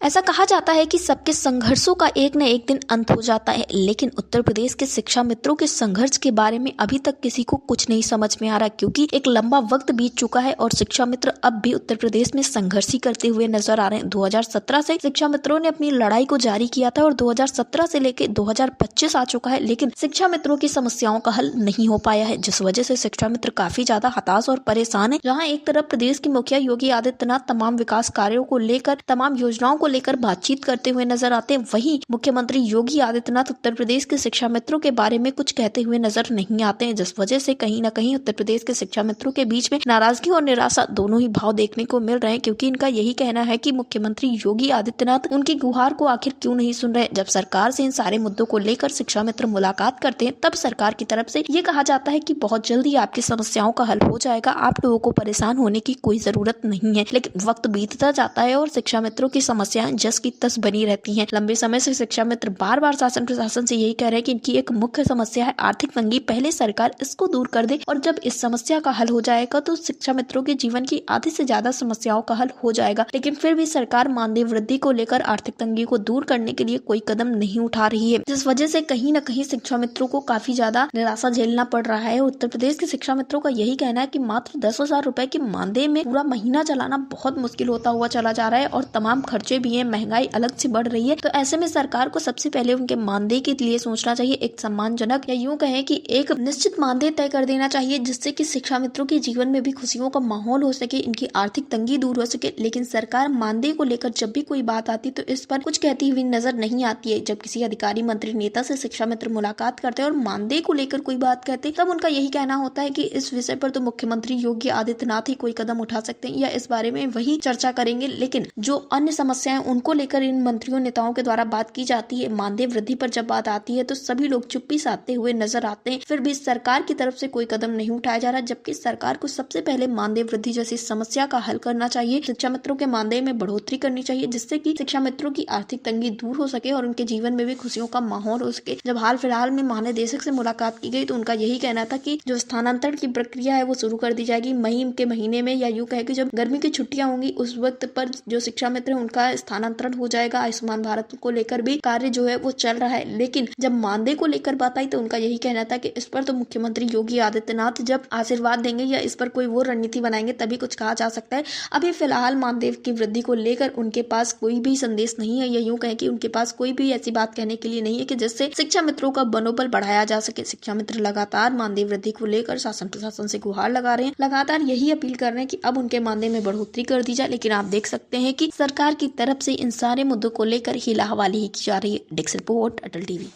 ऐसा कहा जाता है कि सबके संघर्षों का एक न एक दिन अंत हो जाता है, लेकिन उत्तर प्रदेश के शिक्षा मित्रों के संघर्ष के बारे में अभी तक किसी को कुछ नहीं समझ में आ रहा, क्योंकि एक लंबा वक्त बीत चुका है और शिक्षा मित्र अब भी उत्तर प्रदेश में संघर्ष ही करते हुए नजर आ रहे हैं। 2017 से शिक्षा मित्रों ने अपनी लड़ाई को जारी किया था और 2017 से लेकर 2025 आ चुका है, लेकिन शिक्षा मित्रों की समस्याओं का हल नहीं हो पाया है, जिस वजह से शिक्षा मित्र काफी ज्यादा हताश और परेशान है। जहाँ एक तरफ प्रदेश के मुखिया योगी आदित्यनाथ तमाम विकास कार्यों को लेकर, तमाम योजनाओं को लेकर बातचीत करते हुए नजर आते हैं, वहीं मुख्यमंत्री योगी आदित्यनाथ उत्तर प्रदेश के शिक्षा मित्रों के बारे में कुछ कहते हुए नजर नहीं आते हैं, जिस वजह से कहीं न कहीं उत्तर प्रदेश के शिक्षा मित्रों के बीच में नाराजगी और निराशा दोनों ही भाव देखने को मिल रहे हैं, क्योंकि इनका यही कहना है कि मुख्यमंत्री योगी आदित्यनाथ उनकी गुहार को आखिर क्यों नहीं सुन रहे। जब सरकार से इन सारे मुद्दों को लेकर शिक्षा मित्र मुलाकात करते हैं, तब सरकार की तरफ से ये कहा जाता है कि बहुत जल्दी आपकी समस्याओं का हल हो जाएगा, आप लोगों को परेशान होने की कोई जरूरत नहीं है। लेकिन वक्त बीतता जाता है और शिक्षा मित्रों की समस्याएं जस की तस बनी रहती हैं। लंबे समय से शिक्षा मित्र बार बार शासन प्रशासन से यही कह रहे हैं कि इनकी एक मुख्य समस्या है आर्थिक तंगी, पहले सरकार इसको दूर कर दे और जब इस समस्या का हल हो जाएगा तो शिक्षा मित्रों के जीवन की आधी से ज्यादा समस्याओं का हल हो जाएगा। लेकिन फिर भी सरकार मानदेय वृद्धि को लेकर आर्थिक तंगी को दूर करने के लिए कोई कदम नहीं उठा रही है, जिस वजह से कहीं न कहीं शिक्षा मित्रों को काफी ज्यादा निराशा झेलना पड़ रहा है। उत्तर प्रदेश के शिक्षा मित्रों का यही कहना है कि मात्र 10,000 रुपए के मानदेय में पूरा महीना चलाना बहुत मुश्किल होता हुआ चला जा रहा है और तमाम खर्चे भी हैं, महंगाई अलग से बढ़ रही है। तो ऐसे में सरकार को सबसे पहले उनके मानदेय के लिए सोचना चाहिए, एक सम्मानजनक या यूं कहें कि एक निश्चित मानदेय तय कर देना चाहिए, जिससे कि शिक्षा मित्रों के जीवन में भी खुशियों का माहौल हो सके, इनकी आर्थिक तंगी दूर हो सके। लेकिन सरकार मानदेय को लेकर जब भी कोई बात आती तो इस पर कुछ कहती हुई नजर नहीं आती है। जब किसी अधिकारी मंत्री नेता से शिक्षा मित्र मुलाकात करते हैं और मानदेय को लेकर कोई बात कहते तब उनका यही कहना होता है कि इस विषय पर तो मुख्यमंत्री योगी आदित्यनाथ ही कोई कदम उठा सकते हैं या इस बारे में वही चर्चा करेंगे। लेकिन जो अन्य समस्याएं उनको लेकर इन मंत्रियों नेताओं के द्वारा बात की जाती है, मानदेय वृद्धि पर जब बात आती है तो सभी लोग चुप्पी साधते हुए नजर आते हैं। फिर भी सरकार की तरफ से कोई कदम नहीं उठाया जा रहा, जबकि सरकार को सबसे पहले मानदेय वृद्धि जैसी समस्या का हल करना चाहिए। शिक्षा मित्रों के मानदेय में बढ़ोतरी करनी चाहिए, जिससे कि शिक्षा मित्रों की आर्थिक तंगी दूर हो सके और उनके जीवन में भी खुशियों का माहौल हो सके। जब हाल फिलहाल में महानिदेशक से मुलाकात की गई तो उनका यही कहना था कि जो स्थानांतरण की प्रक्रिया है वो शुरू कर दी जाएगी मई के महीने में, या यूं कहे कि जब गर्मी की छुट्टियां होंगी उस वक्त पर जो शिक्षा मित्र है उनका स्थानांतरण हो जाएगा। आयुष्मान भारत को लेकर भी कार्य जो है वो चल रहा है। लेकिन जब मानदेय को लेकर बात आई तो उनका यही कहना था कि इस पर तो मुख्यमंत्री योगी आदित्यनाथ जब आशीर्वाद देंगे या इस पर कोई वो रणनीति बनाएंगे तभी कुछ कहा जा सकता है। अभी फिलहाल मानदेय की वृद्धि को लेकर उनके पास कोई भी संदेश नहीं है, या यूं कहें कि उनके पास कोई भी ऐसी बात कहने के लिए नहीं है कि जिससे शिक्षा मित्रों का मनोबल बढ़ाया जा सके। शिक्षा मित्र लगातार मानदेय वृद्धि को लेकर शासन प्रशासन से गुहार लगा रहे हैं, लगातार यही अपील कर रहे हैं कि अब उनके मानदेय में बढ़ोतरी कर दी जाए। लेकिन आप देख सकते हैं कि सरकार की तरफ से इन सारे मुद्दों को लेकर हिला हवाली ही की जा रही है। डेस्क रिपोर्ट, अटल टीवी।